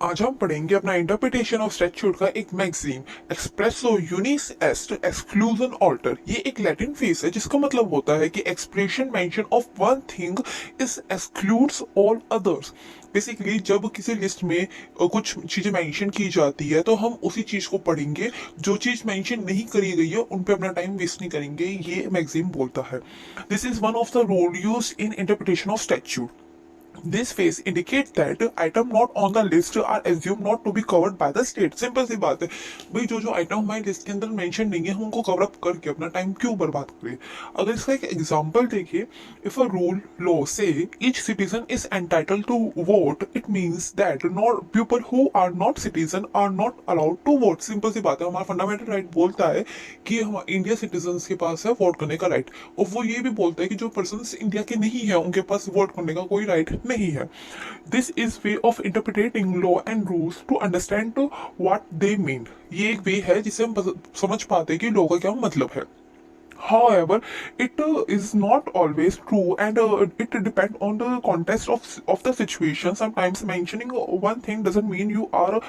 आज हम पढ़ेंगे अपना इंटरप्रिटेशन ऑफ स्टैट्यूट का एक मैगजीन एक्सप्रेसो यूनिस एस्ट एक्सक्लूजन ऑल्टर। ये एक लैटिन फ्रेज है जिसका मतलब होता है कि expression mention of one thing is excludes all others. Basically जब किसी लिस्ट में कुछ चीजें मेंशन की जाती है तो हम उसी चीज को पढ़ेंगे। जो चीज मेंशन नहीं करी गई है उन पे अपना टाइम वेस्ट नहीं करेंगे, ये मैगजीन बोलता है। This is one of the rule use in interpretation of statute. This phase indicates that item not on the list are assumed not to be covered by the state. Simple सी बात है भाई, जो जो item हमारी list के अंदर mention नहीं है हम उनको कवर अप करके अपना टाइम क्यों बर्बाद करें। अगर इसका एक एग्जांपल देखिए, if a rule law says each citizen is entitled to vote, it means that not people who are not citizen are not allowed to vote. Simple सी बात है, हमारा फंडामेंटल राइट बोलता है कि हम इंडिया सिटीजन के पास है वोट करने का राइट, और वो ये भी बोलता है कि जो पर्सन इंडिया के नहीं है उनके पास वोट करने का कोई राइट नहीं है। This is way of interpreting law and rules to understand what they mean. ये एक वे है जिससे हम समझ पाते हैं कि लॉ का क्या मतलब है। However, it is not always true, and it depends on the context of the situation. Sometimes mentioning one thing doesn't mean you are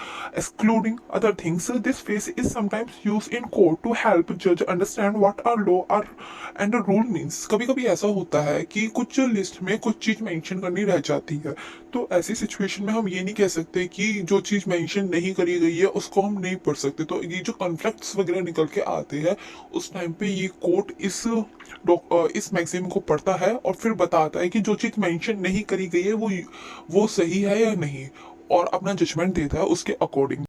excluding other things. This phrase is sometimes used in court to help judge understand what a law or and a rule means. कभी कभी ऐसा होता है कि कुछ list में कुछ चीज मेंशन करनी रह जाती है, तो ऐसी सिचुएशन में हम ये नहीं कह सकते कि जो चीज मेंशन नहीं करी गई है उसको हम नहीं पढ़ सकते। तो ये जो कॉन्फ्लिक्ट्स वगैरह निकल के आते हैं उस टाइम पे ये कोर्ट इस मैगजीन को पढ़ता है और फिर बताता है कि जो चीज मेंशन नहीं करी गई है वो सही है या नहीं, और अपना जजमेंट देता है उसके अकॉर्डिंग।